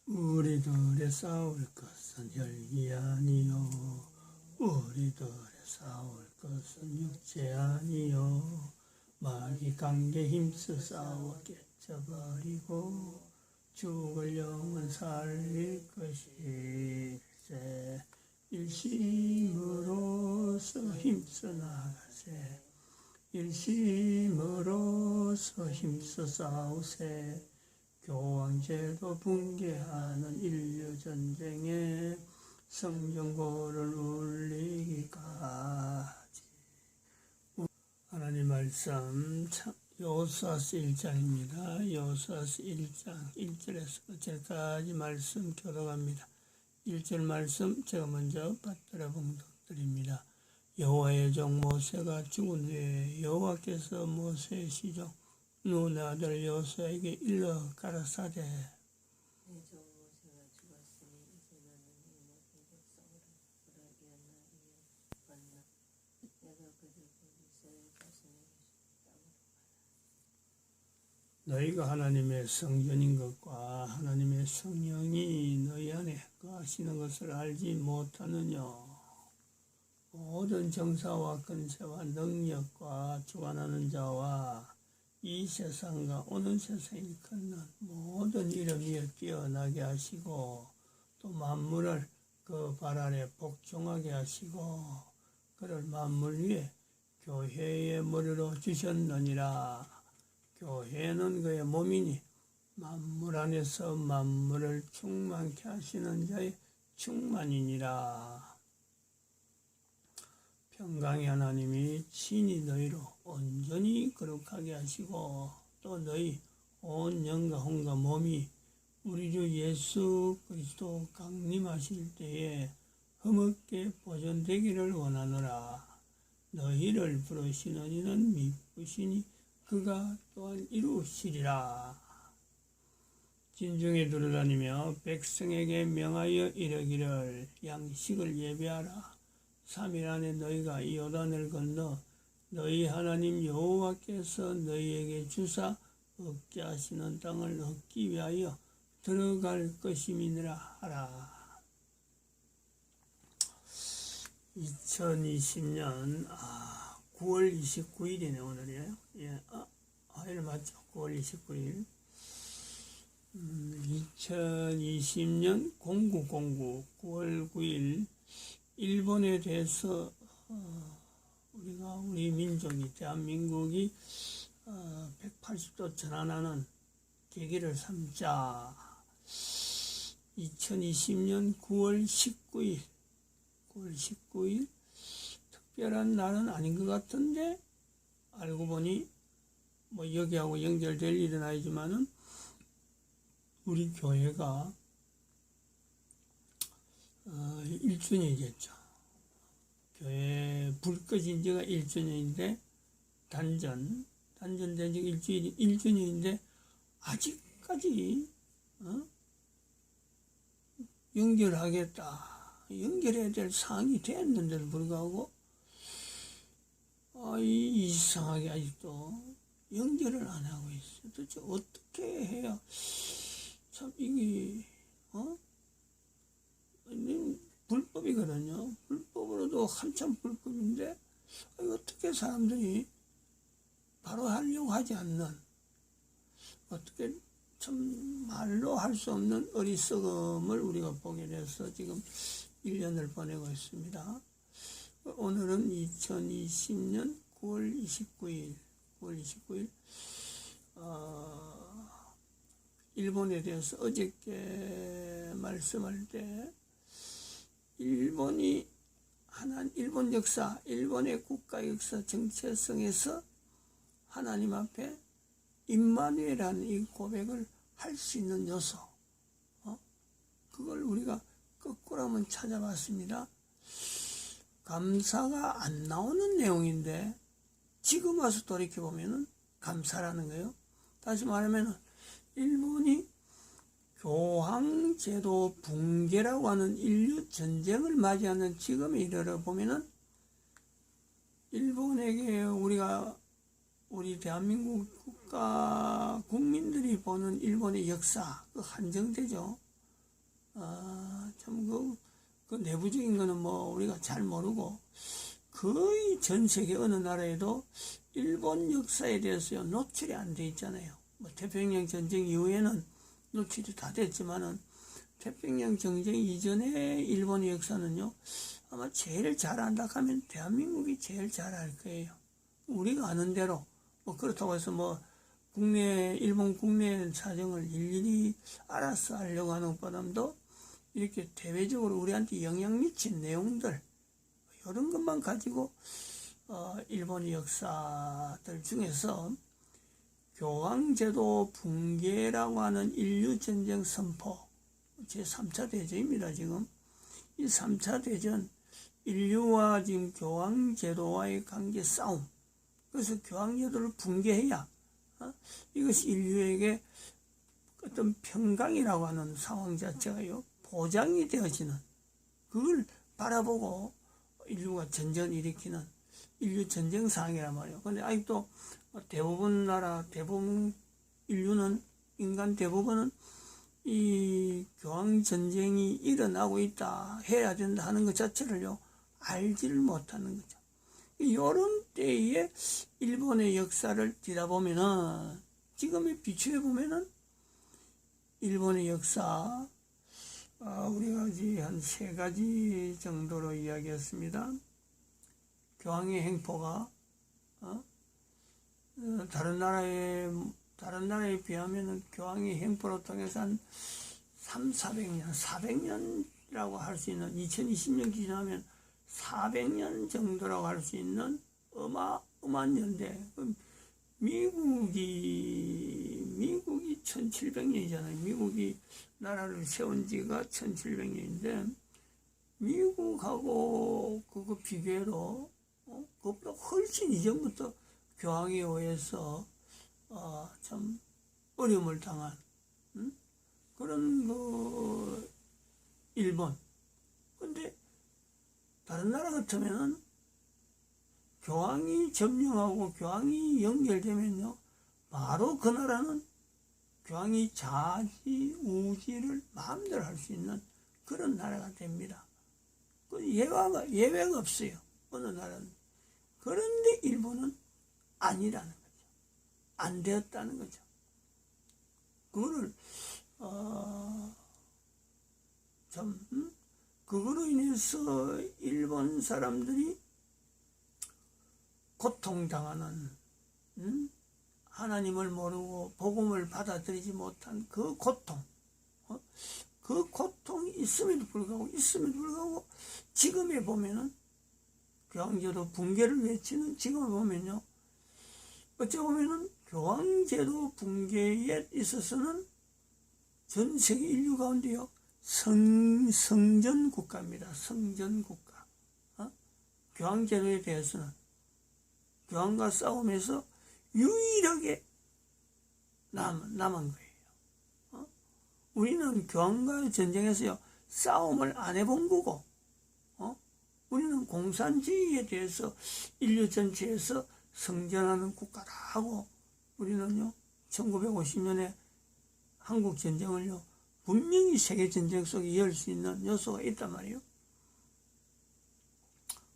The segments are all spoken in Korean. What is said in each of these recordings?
우리들의 싸울 것은 혈기 아니요 우리들의 싸울 것은 육체 아니요 마귀 관계 힘써 싸워 깨쳐버리고 죽을 영은 살릴 것일세. 일심으로서 힘써 나가세. 일심으로서 힘써 싸우세. 교황제도 붕괴하는 인류전쟁에 성경고를 울리기까지. 하나님 말씀 여호수아서 1장입니다. 여호수아서 1장 1절에서 5절까지 말씀 교독합니다. 1절 말씀 제가 먼저 받들어 봉독드립니다. 여호와의 종 모세가 죽은 후에 여호와께서 모세의 시종 눈의 아들 여호수아에게 일러 가라사대 내 종 모세가 죽었으니 이제 너는 이 모든 백성을 불하게 하나 이어받나 내가 그들을 이스라엘 자손에게 땅으로 너희가 하나님의 성전인 것과 하나님의 성령이 너희 안에 거하시는 것을 알지 못하느냐. 모든 정사와 권세와 능력과 주관하는 자와 이 세상과 오는 세상에 있는 모든 이름 위에 뛰어나게 하시고 또 만물을 그 발 아래 복종하게 하시고 그를 만물 위에 교회의 머리로 주셨느니라. 교회는 그의 몸이니 만물 안에서 만물을 충만케 하시는 자의 충만이니라. 평강의 하나님이 친히 너희로 온전히 거룩하게 하시고 또 너희 온 영과 혼과 몸이 우리 주 예수 그리스도 강림하실 때에 흠없게 보존되기를 원하노라. 너희를 부르시는 이는 미쁘시니 그가 또한 이루시리라. 진중에 두루다니며 백성에게 명하여 이르기를 양식을 예배하라. 3일 안에 너희가 이 요단을 건너 너희 하나님 여호와께서 너희에게 주사 얻게 하시는 땅을 얻기 위하여 들어갈 것임이니라 하라. 2020년 9월 29일이네 오늘이에요. 예, 화요일 맞죠? 9월 29일. 2020년 0909 9월 9일 일본에 대해서 우리 민족이 대한민국이 180도 전환하는 계기를 삼자. 2020년 9월 19일 특별한 날은 아닌 것 같은데 알고 보니 뭐 여기하고 연결될 일은 아니지만은 우리 교회가 1주년이겠죠. 교회 불 꺼진 지가 1주년인데 단전된 지 1주년인데 아직까지 연결해야 될 사항이 됐는데도 불구하고 이상하게 아직도 연결을 안 하고 있어요. 도대체 어떻게 해야 참 이게 불법이거든요. 불법으로도 한참 불법인데 어떻게 사람들이 바로 하려고 하지 않는, 어떻게 참 말로 할 수 없는 어리석음을 우리가 보게 돼서 지금 1년을 보내고 있습니다. 오늘은 2020년 9월 29일 일본에 대해서 어저께 말씀할 때 일본 역사, 일본의 국가 역사 정체성에서 하나님 앞에 임마누엘이라는 이 고백을 할 수 있는 요소, 그걸 우리가 거꾸로 한번 찾아봤습니다. 감사가 안 나오는 내용인데 지금 와서 돌이켜보면 감사라는 거예요. 다시 말하면 일본이 교황제도 붕괴라고 하는 인류 전쟁을 맞이하는 지금에 이르러 보면은 일본에게 우리 대한민국 국민들이 보는 일본의 역사, 그 한정되죠. 참 그 내부적인 거는 뭐 우리가 잘 모르고 거의 전 세계 어느 나라에도 일본 역사에 대해서 노출이 안 돼 있잖아요. 뭐 태평양 전쟁 이후에는 노출이 다 됐지만은 태평양 전쟁 이전에 일본의 역사는요, 아마 제일 잘 안다 하면 대한민국이 제일 잘 알 거예요. 우리가 아는 대로, 뭐 그렇다고 해서 뭐 일본 국내 사정을 일일이 알아서 하려고 하는 것보다도 이렇게 대외적으로 우리한테 영향 미친 내용들, 이런 것만 가지고, 일본의 역사들 중에서 교황제도 붕괴라고 하는 인류전쟁 선포, 제3차 대전입니다, 지금. 이 3차 대전, 인류와 지금 교황제도와의 관계 싸움. 그래서 교황제도를 붕괴해야, 이것이 인류에게 어떤 평강이라고 하는 상황 자체가요, 보장이 되어지는, 그걸 바라보고 인류가 전쟁을 일으키는 인류 전쟁 상황이란 말이에요. 근데 아직도 대부분 인류는, 인간 대부분은 이 교황 전쟁이 일어나고 있다, 해야 된다 하는 것 자체를요, 알지를 못하는 거죠. 이런 때에 일본의 역사를 뒤다보면은, 지금의 비추해 보면은, 일본의 역사, 우리가 한 3가지 정도로 이야기했습니다. 교황의 행포가, 다른 나라에 비하면은 교황의 행포로 통해서 한 400년, 400년이라고 할 수 있는, 2020년 기준하면 400년 정도라고 할 수 있는 어마어마한 연대. 미국이 1700년이잖아요. 미국이 나라를 세운 지가 1700년인데, 미국하고 그거 비교해도, 그것보다 훨씬 이전부터 교황에 의해서, 참, 어려움을 당한, 그런 일본. 근데, 다른 나라 같으면은, 교황이 점령하고 교황이 연결되면요, 바로 그 나라는 교황이 자지우지를 마음대로 할 수 있는 그런 나라가 됩니다. 예외가 없어요. 어느 나라는. 그런데 일본은 아니라는 거죠. 안 되었다는 거죠. 그거를, 그거로 인해서 일본 사람들이 고통당하는, 하나님을 모르고 복음을 받아들이지 못한 그 고통, 그 고통이 있음에도 불구하고 지금에 보면은 교황제도 붕괴를 외치는 지금에 보면요, 어찌 보면은 교황제도 붕괴에 있어서는 전 세계 인류 가운데요, 성전 국가입니다. 성전 국가. 교황제도에 대해서는 교황과 싸움에서 유일하게 남은 거예요. 우리는 교황과 전쟁에서요, 싸움을 안 해본 거고, 우리는 공산주의에 대해서 인류 전체에서 성전하는 국가다 하고, 우리는요, 1950년에 한국 전쟁을요, 분명히 세계 전쟁 속에 이을 수 있는 요소가 있단 말이에요.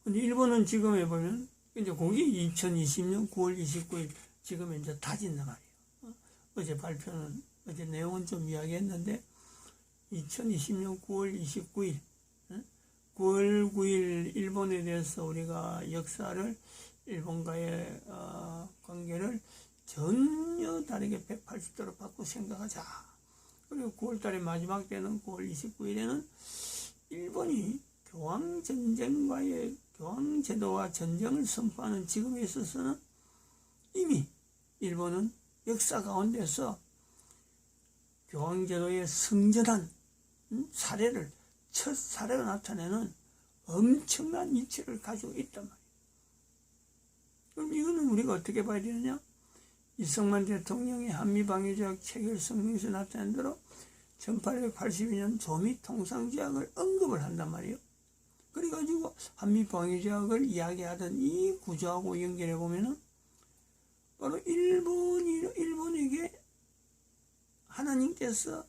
근데 일본은 지금에 보면, 이제 거기 2020년 9월 29일 지금 이제 다진단 말이에요. 어제 내용은 좀 이야기했는데, 2020년 9월 29일, 9월 9일 일본에 대해서 우리가 역사를, 일본과의 관계를 전혀 다르게 180도로 바꾸고 생각하자. 그리고 9월 달에 마지막 때는 9월 29일에는 일본이 교황제도와 전쟁을 선포하는 지금에 있어서는 이미 일본은 역사 가운데서 교황제도의 성전한 첫 사례로 나타내는 엄청난 이치를 가지고 있단 말이에요. 그럼 이거는 우리가 어떻게 봐야 되느냐? 이승만 대통령의 한미방위조약 체결 성명에서 나타낸 대로 1882년 조미통상조약을 언급을 한단 말이에요. 그래가지고 한미방위조약을 이야기하던 이 구조하고 연결해 보면은 바로 일본에게 하나님께서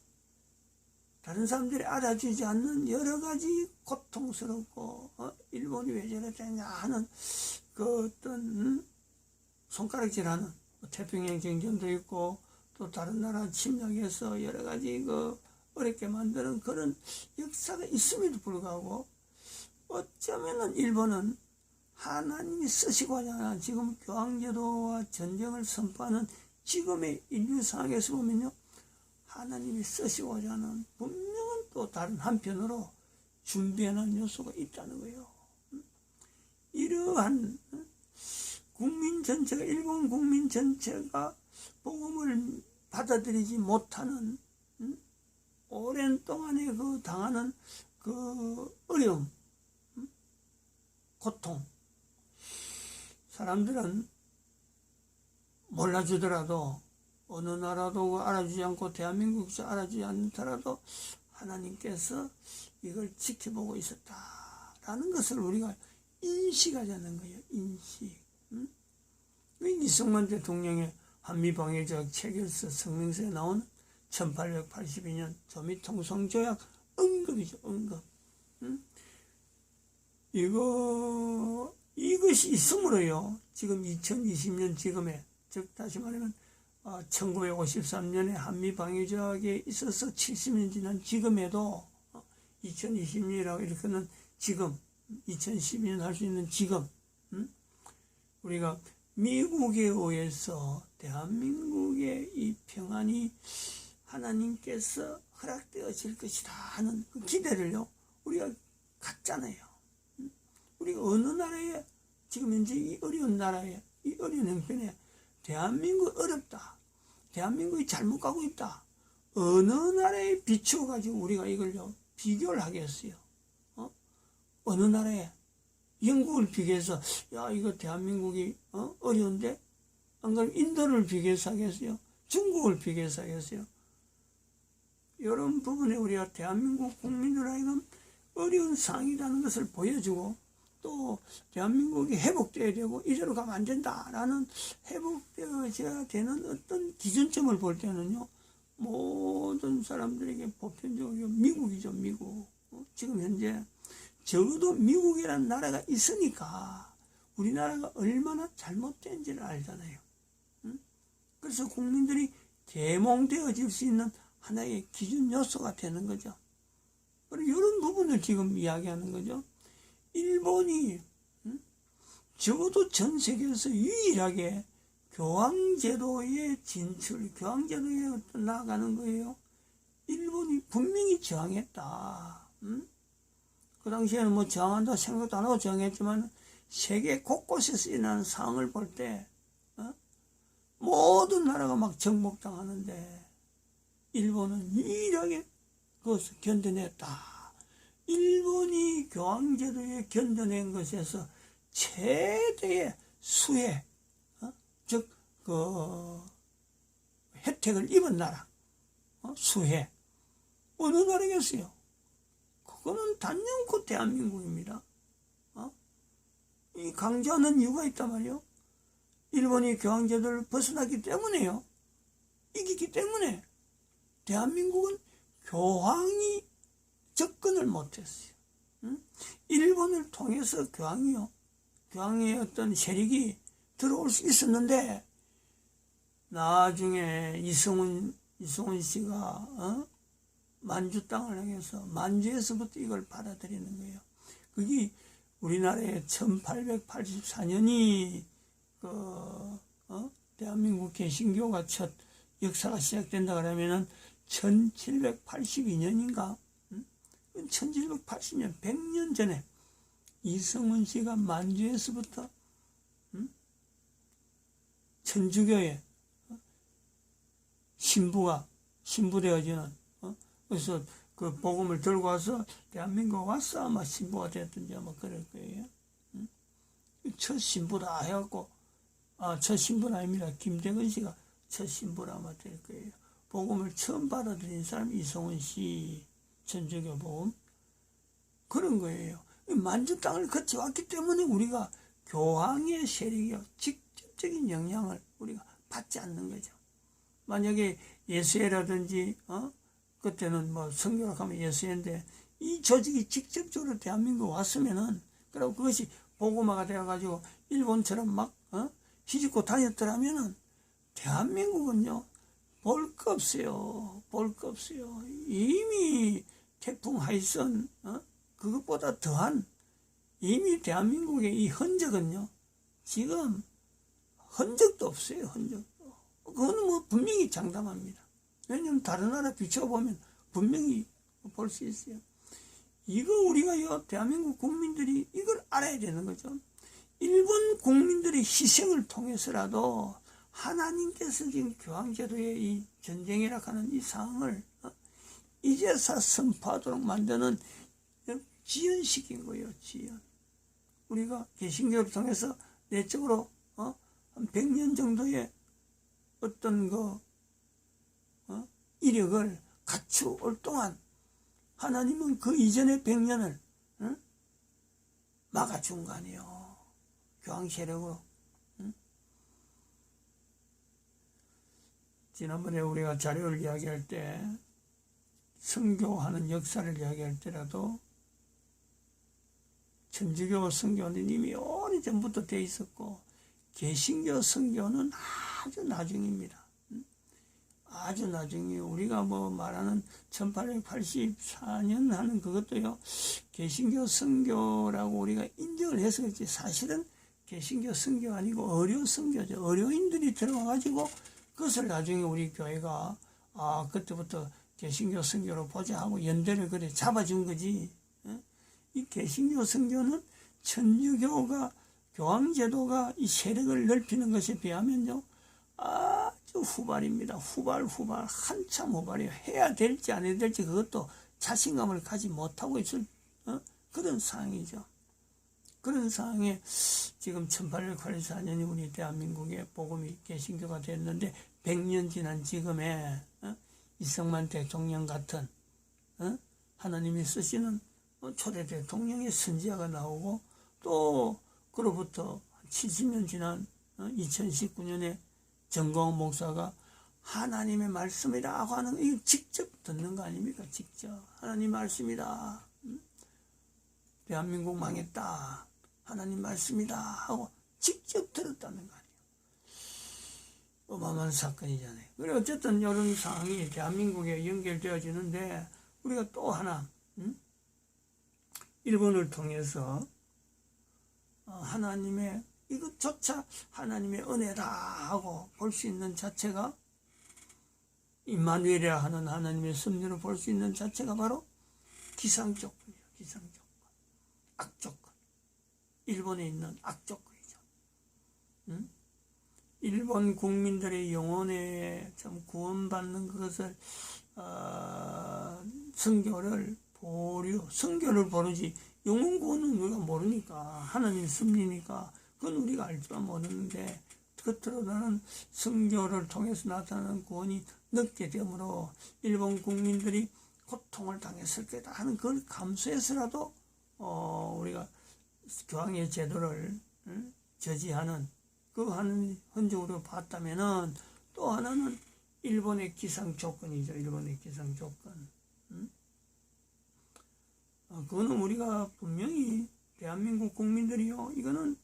다른 사람들이 알아주지 않는 여러 가지 고통스럽고 일본이 왜 저랬냐 하는 그 어떤 손가락질하는 태평양 정전도 있고 또 다른 나라 침략해서 여러 가지 그 어렵게 만드는 그런 역사가 있음에도 불구하고 어쩌면은 일본은 하나님이 쓰시고자 하는 지금 교황제도와 전쟁을 선포하는 지금의 인류 상황에서 보면요, 하나님이 쓰시고자 하는 분명한 또 다른 한편으로 준비해놓은 요소가 있다는 거예요. 이러한 국민 전체가, 일본 국민 전체가 복음을 받아들이지 못하는 오랜 동안에 그 당하는 그 어려움, 고통, 사람들은 몰라주더라도 어느 나라도 알아주지 않고 대한민국에서 알아주지 않더라도 하나님께서 이걸 지켜보고 있었다라는 것을 우리가 인식하자는 거예요. 인식. 이승만 대통령의 한미방위적 체결서 성명서에 나온 1882년 조미통성조약 언급이죠. 언급. 이것이 있으므로요, 지금 2020년 지금에, 즉 다시 말하면 1953년에 한미방위조약에 있어서 70년 지난 지금에도 2020년이라고 일컫는 지금, 2012년 할 수 있는 지금, 우리가 미국에 의해서 대한민국의 이 평안이 하나님께서 허락되어질 것이다 하는 그 기대를요, 우리가 갖잖아요. 우리가 어느 나라에, 지금 현재 이 어려운 나라에, 이 어려운 형편에 대한민국 어렵다, 대한민국이 잘못 가고 있다, 어느 나라에 비추어가지고 우리가 이걸요 비교를 하겠어요? 어느 나라에? 영국을 비교해서 야 이거 대한민국이 어려운데? 안 그러면 인도를 비교해서 하겠어요? 중국을 비교해서 하겠어요? 이런 부분에 우리가 대한민국 국민들 하여금 어려운 상황이라는 것을 보여주고, 또 대한민국이 회복되어야 되고 이대로 가면 안 된다라는 회복되어야 되는 어떤 기준점을 볼 때는요, 모든 사람들에게 보편적으로 미국이죠. 미국. 지금 현재 적어도 미국이라는 나라가 있으니까 우리나라가 얼마나 잘못된지를 알잖아요. 그래서 국민들이 계몽되어질 수 있는 하나의 기준 요소가 되는 거죠. 그리고 이런 부분을 지금 이야기하는 거죠. 일본이 적어도 전 세계에서 유일하게 교황제도의 진출, 교황제도에 나아가는 거예요. 일본이 분명히 저항했다. 그 당시에는 뭐 저항한다 생각도 안 하고 저항했지만 세계 곳곳에서 일어나는 상황을 볼 때 모든 나라가 막 정복당하는데 일본은 유일하게 그것을 견뎌냈다. 일본이 교황제도에 견뎌낸 것에서 최대의 수혜, 즉 그 혜택을 입은 나라, 수혜, 어느 나라겠어요? 그거는 단연코 대한민국입니다. 이 강조하는 이유가 있단 말이에요. 일본이 교황제도를 벗어나기 때문에요. 이기기 때문에 대한민국은 교황이 접근을 못했어요. 일본을 통해서 교황의 어떤 세력이 들어올 수 있었는데, 나중에 이승훈 씨가 만주 땅을 향해서 만주에서부터 이걸 받아들이는 거예요. 그게 우리나라의 1884년이 대한민국 개신교가 첫 역사가 시작된다 그러면은 1782년인가? 1780년, 100년 전에 이승훈 씨가 만주에서부터 천주교의 신부되어지는, 그래서 그 복음을 들고 와서 대한민국 와서 아마 신부가 됐든지 아마 그럴 거예요. 첫 신부다 해갖고, 첫 신부는 아닙니다. 김대건 씨가 첫 신부라 아마 될 거예요. 복음을 처음 받아들인 사람이 이승훈 씨, 천주교 복음. 그런 거예요. 만주 땅을 거쳐왔기 때문에 우리가 교황의 세력이 직접적인 영향을 우리가 받지 않는 거죠. 만약에 예수회라든지 그때는 뭐 선교를 하면 예수인데 이 조직이 직접적으로 대한민국 왔으면은 그리고 그것이 보고마가 되어가지고 일본처럼 막 휘짓고 다녔더라면은 대한민국은요 볼 거 없어요. 볼 거 없어요. 이미 태풍 하이선 그것보다 더한 이미 대한민국의 이 흔적은요 지금 흔적도 없어요. 흔적도. 그거는 뭐 분명히 장담합니다. 왜냐면 다른 나라 비춰보면 분명히 볼 수 있어요. 이거 우리가 대한민국 국민들이 이걸 알아야 되는 거죠. 일본 국민들의 희생을 통해서라도 하나님께서 지금 교황제도의 이 전쟁이라 하는 이 상황을 이제서 선포하도록 만드는 지연시킨 거예요. 지연. 우리가 개신교를 통해서 내적으로 한 100년 정도의 어떤 이력을 갖추올 동안 하나님은 그 이전의 100년을 막아준 거 아니에요. 교황 세력으로. 지난번에 우리가 자료를 이야기할 때 선교하는 역사를 이야기할 때라도 천주교 선교는 이미 오래전부터 돼 있었고 개신교 선교는 아주 나중입니다. 아주 나중에 우리가 뭐 말하는 1884년 하는 그것도요 개신교 선교라고 우리가 인정을 해서 그렇지 사실은 개신교 선교가 아니고 어려 선교죠. 어려인들이 들어와가지고 그것을 나중에 우리 교회가 그때부터 개신교 선교로 보자 하고 연대를 그래 잡아준 거지. 이 개신교 선교는 천주교가 교황제도가 이 세력을 넓히는 것에 비하면요 아주 후발입니다. 후발 한참 후발이에요. 해야 될지 안 해야 될지 그것도 자신감을 가지 못하고 있을 그런 상황이죠. 그런 상황에 지금 1884년이 우리 대한민국의 복음이 개신교가 됐는데 100년 지난 지금에 이승만 대통령 같은 하나님이 쓰시는 초대 대통령의 선지자가 나오고 또 그로부터 70년 지난 2019년에 정광훈 목사가 하나님의 말씀이라고 하는 이거 직접 듣는 거 아닙니까? 직접 하나님 말씀이다. 대한민국 망했다. 하나님 말씀이다 하고 직접 들었다는 거 아니에요. 어마어마한 사건이잖아요. 그래 어쨌든 이런 상황이 대한민국에 연결되어지는데 우리가 또 하나 일본을 통해서 하나님의 이것조차 하나님의 은혜다 하고 볼 수 있는 자체가 임마누엘이라 하는 하나님의 섭리를 볼 수 있는 자체가 바로 기상조건이에요. 기상조건. 악조건. 일본에 있는 악조건이죠. 일본 국민들의 영혼에 참 구원받는 그것을 성교를 모르지 영혼 구원은 우리가 모르니까 하나님 섭리니까 그건 우리가 알지만 모르는데 겉으로 나는 성교를 통해서 나타나는 구원이 늦게 되므로 일본 국민들이 고통을 당했을 거다 하는 그걸 감수해서라도 우리가 교황의 제도를 저지하는 그 하는 흔적으로 봤다면은 또 하나는 일본의 기상 조건이죠. 일본의 기상 조건. 그거는 우리가 분명히 대한민국 국민들이요 이거는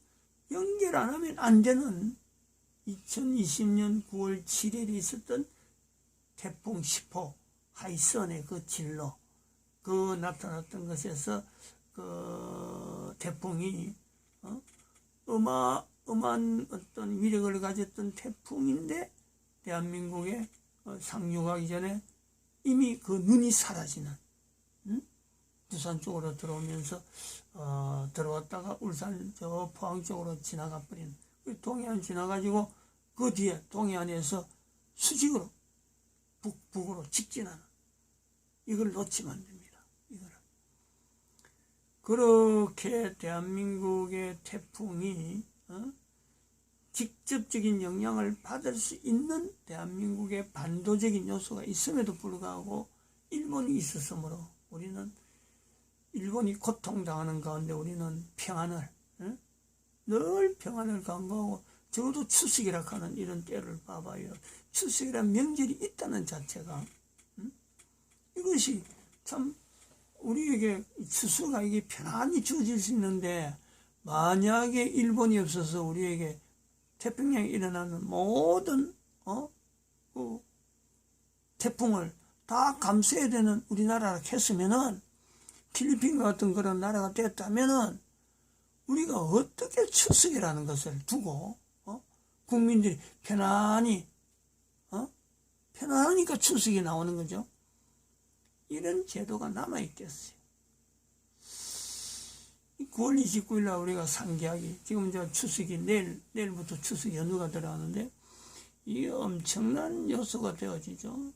연결 안 하면 안 되는 2020년 9월 7일에 있었던 태풍 10호 하이선의 그 진로 그 나타났던 것에서 그 태풍이 어마어마한 어떤 위력을 가졌던 태풍인데 대한민국에 상륙하기 전에 이미 그 눈이 사라지는 부산 쪽으로 들어오면서 들어왔다가 울산 저 포항 쪽으로 지나가 버린 동해안 지나가지고 그 뒤에 동해안에서 수직으로 북으로 직진하는 이걸 놓치면 안 됩니다. 이거를 그렇게 대한민국의 태풍이 직접적인 영향을 받을 수 있는 대한민국의 반도적인 요소가 있음에도 불구하고 일본이 있었으므로 우리는 일본이 고통당하는 가운데 우리는 평안을 늘 평안을 강구하고 적어도 추석이라 하는 이런 때를 봐봐요. 추석이란 명절이 있다는 자체가 이것이 참 우리에게 스스로가 이게 편안히 주어질 수 있는데, 만약에 일본이 없어서 우리에게 태평양에 일어나는 모든 그 태풍을 다 감수해야 되는 우리나라가 했으면은, 필리핀 같은 그런 나라가 됐다면은 우리가 어떻게 추석이라는 것을 두고 국민들이 편안히 편안하니까 추석이 나오는 거죠. 이런 제도가 남아있겠어요. 9월 29일 날 우리가 상기하기, 지금 저 추석이 내일부터 추석 연휴가 들어가는데, 이게 엄청난 요소가 되어지죠.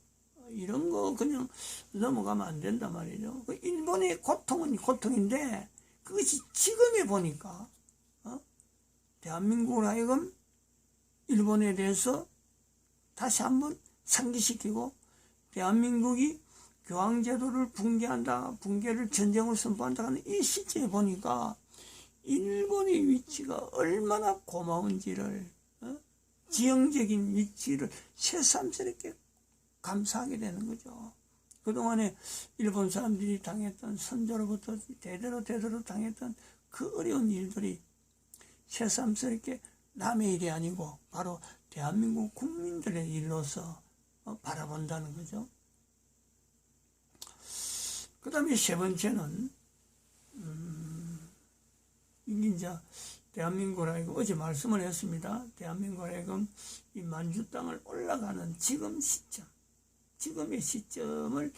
이런 거 그냥 넘어가면 안 된단 말이죠. 일본의 고통은 고통인데, 그것이 지금에 보니까 대한민국을 하여금 일본에 대해서 다시 한번 상기시키고, 대한민국이 교황제도를 붕괴를 전쟁을 선포한다 하는 이 시점에 보니까 일본의 위치가 얼마나 고마운지를, 지형적인 위치를 새삼스럽게 감사하게 되는 거죠. 그동안에 일본 사람들이 당했던, 선조로부터 대대로 당했던 그 어려운 일들이 새삼스럽게 남의 일이 아니고 바로 대한민국 국민들의 일로서 바라본다는 거죠. 그 다음에 세 번째는, 이게 이제 대한민국을 하여금 어제 말씀을 했습니다. 대한민국을 하여금 이 만주 땅을 올라가는 지금의 시점을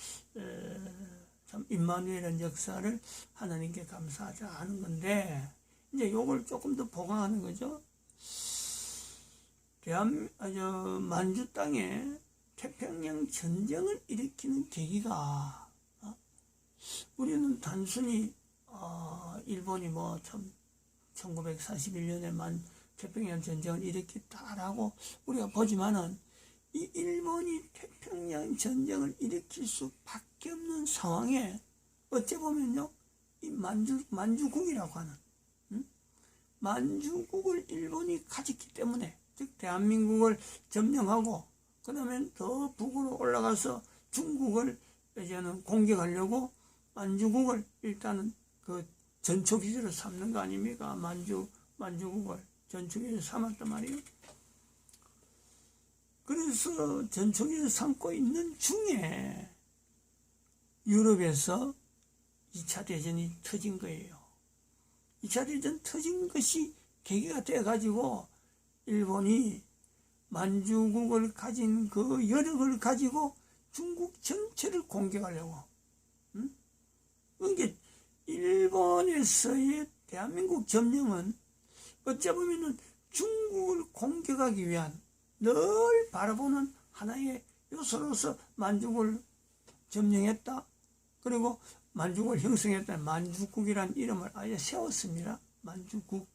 참 임마누엘의 역사를 하나님께 감사하자 하는 건데, 이제 요걸 조금 더 보강하는 거죠. 만주 땅에 태평양 전쟁을 일으키는 계기가, 우리는 단순히 일본이 참 1941년에 태평양 전쟁을 일으켰다라고 우리가 보지만은, 이 일본이 태평양 전쟁을 일으킬 수밖에 없는 상황에 어찌 보면요, 이 만주국이라고 하는 만주국을 일본이 가졌기 때문에, 즉 대한민국을 점령하고 그 다음에 더 북으로 올라가서 중국을 이제는 공격하려고 만주국을 일단은 그 전초기지로 삼는 거 아닙니까? 만주국을 전초기지로 삼았단 말이에요. 그래서 전초기지로 삼고 있는 중에 유럽에서 2차 대전이 터진 거예요. 2차 대전 터진 것이 계기가 돼가지고 일본이 만주국을 가진 그 여력을 가지고 중국 전체를 공격하려고. 그러니까 일본에서의 대한민국 점령은 어쩌보면 중국을 공격하기 위한 늘 바라보는 하나의 요소로서 만주국을 점령했다. 그리고 만주국을 형성했다. 만주국이라는 이름을 아예 세웠습니다. 만주국.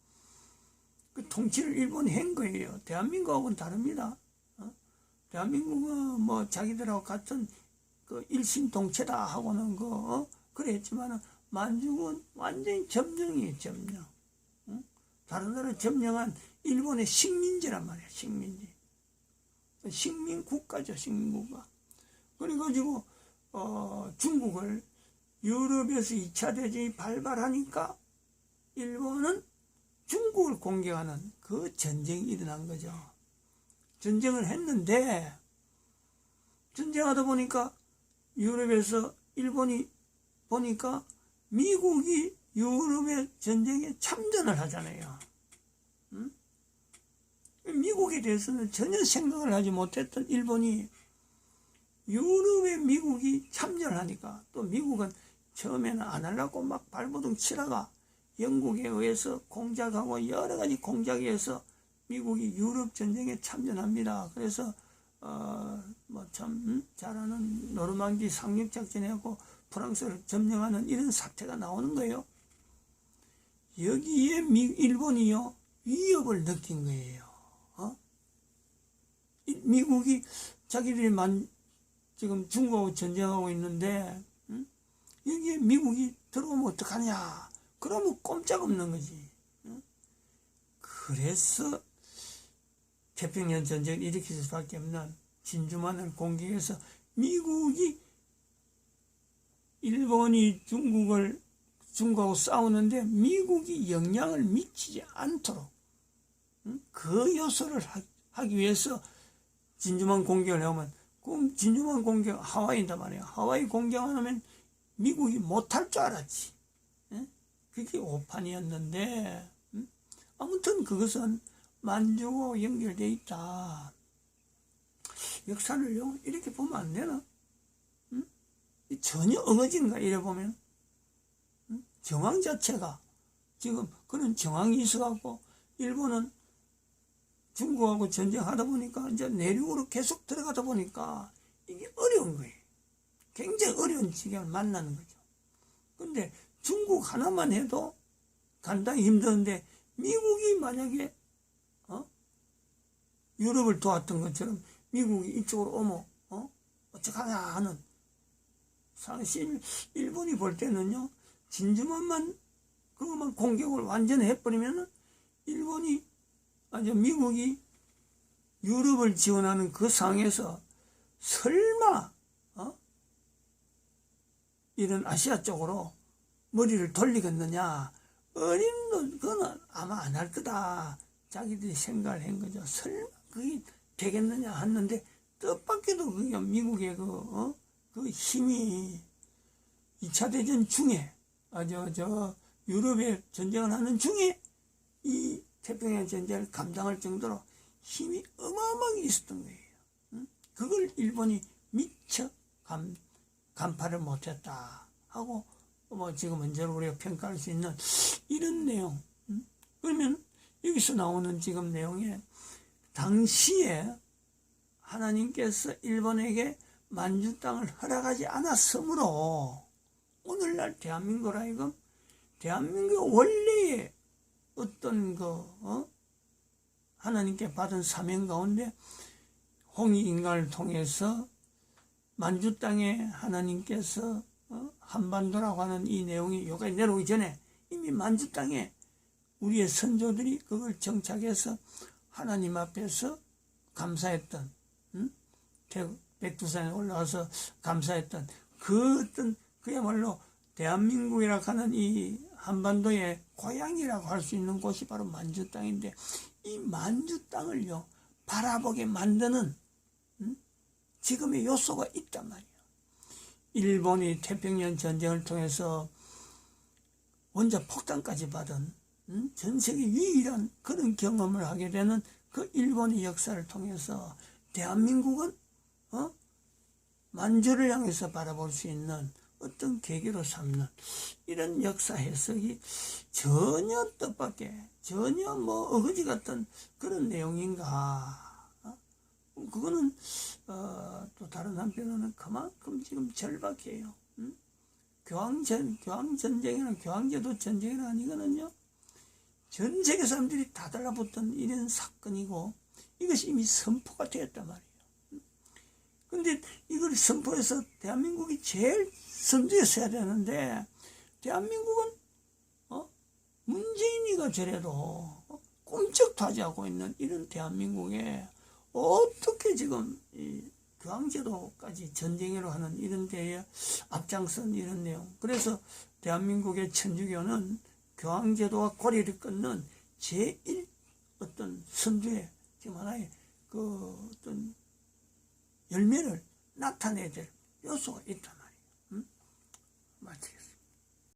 그 통치를 일본이 한 거예요. 대한민국하고는 다릅니다. 대한민국은 자기들하고 같은 그 일심동체다 하고는 그랬지만은, 만주국은 완전히 점령이에요, 점령. 다른 나라 점령한 일본의 식민지란 말이야, 식민지. 식민국가죠, 식민국가. 그래가지고, 중국을 유럽에서 2차 대전이 발발하니까 일본은 중국을 공격하는 그 전쟁이 일어난 거죠. 전쟁을 했는데, 전쟁하다 보니까 유럽에서 일본이 보니까 미국이 유럽의 전쟁에 참전을 하잖아요. 미국에 대해서는 전혀 생각을 하지 못했던 일본이 유럽의 미국이 참전을 하니까, 또 미국은 처음에는 안 하려고 막 발버둥 치다가 영국에 의해서 공작하고 여러 가지 공작에 의해서 미국이 유럽 전쟁에 참전합니다. 그래서 참 잘하는 노르망디 상륙작전하고 프랑스를 점령하는 이런 사태가 나오는 거예요. 여기에 일본이요, 위협을 느낀 거예요. 미국이 자기들이 지금 중국하고 전쟁하고 있는데, 여기에 미국이 들어오면 어떡하냐. 그러면 꼼짝없는 거지. 그래서 태평양 전쟁을 일으킬 수밖에 없는 진주만을 공격해서 미국이 일본이 중국하고 싸우는데 미국이 영향을 미치지 않도록 그 요소를 하기 위해서 진주만 공격을 해오면, 그럼 진주만 공격 하와이인단 말이야. 하와이 공격 안 하면 미국이 못할 줄 알았지. 그게 오판이었는데, 아무튼 그것은 만주하고 연결되어 있다. 역사를요, 이렇게 보면 안 되나? 전혀 어거진가, 이래 보면. 정황 자체가, 지금 그런 정황이 있어갖고, 일본은 중국하고 전쟁하다 보니까, 이제 내륙으로 계속 들어가다 보니까, 이게 어려운 거예요. 굉장히 어려운 지경을 만나는 거죠. 근데 중국 하나만 해도 간단히 힘드는데, 미국이 만약에, 유럽을 도왔던 것처럼, 미국이 이쪽으로 오면, 어떡하냐 하는, 사실, 일본이 볼 때는요, 진주만만, 그것만 공격을 완전히 해버리면은, 미국이 유럽을 지원하는 그 상황에서, 설마, 이런 아시아 쪽으로 머리를 돌리겠느냐, 어림도, 그거는 아마 안 할 거다. 자기들이 생각을 한 거죠. 설마 그게 되겠느냐 했는데, 뜻밖에도 그게 미국의 그 힘이 2차 대전 중에, 유럽에 전쟁을 하는 중에 이 태평양 전쟁을 감당할 정도로 힘이 어마어마하게 있었던 거예요. 그걸 일본이 미처 간파를 못했다 하고, 지금 현재로 우리가 평가할 수 있는 이런 내용. 그러면 여기서 나오는 지금 내용에, 당시에 하나님께서 일본에게 만주 땅을 허락하지 않았으므로 오늘날 대한민국을 하여금 대한민국 원래의 어떤 하나님께 받은 사명 가운데 홍익인간을 통해서 만주 땅에 하나님께서 한반도라고 하는 이 내용이 여기까지 내려오기 전에 이미 만주 땅에 우리의 선조들이 그걸 정착해서 하나님 앞에서 감사했던, 백두산에 올라와서 감사했던 그 어떤 그야말로 대한민국이라고 하는 이 한반도의 고향이라고 할 수 있는 곳이 바로 만주 땅인데, 이 만주 땅을요 바라보게 만드는 지금의 요소가 있단 말이에요. 일본이 태평양 전쟁을 통해서 원자 폭탄까지 받은 전 세계 유일한 그런 경험을 하게 되는 그 일본의 역사를 통해서 대한민국은 만주를 향해서 바라볼 수 있는 어떤 계기로 삼는 이런 역사 해석이 전혀 뜻밖의, 전혀 어거지 같은 그런 내용인가. 그거는 또 다른 한편으로는 그만큼 지금 절박해요. 교황전쟁이나 교황제도 전쟁이나 이거는요, 전 세계 사람들이 다 달라붙던 이런 사건이고, 이것이 이미 선포가 되었단 말이에요. 근데 이걸 선포해서 대한민국이 제일 선두에 서야 되는데, 대한민국은 문재인이가 저래도 꼼짝도 하지 않고 있는 이런 대한민국에 어떻게 지금 이 교황제도까지 전쟁으로 하는 이런 데에 앞장선 이런 내용. 그래서 대한민국의 천주교는 교황제도와 고리를 끊는 제1 어떤 선두에 지금 하나의 그 어떤 열매를 나타내야 될 요소가 있다.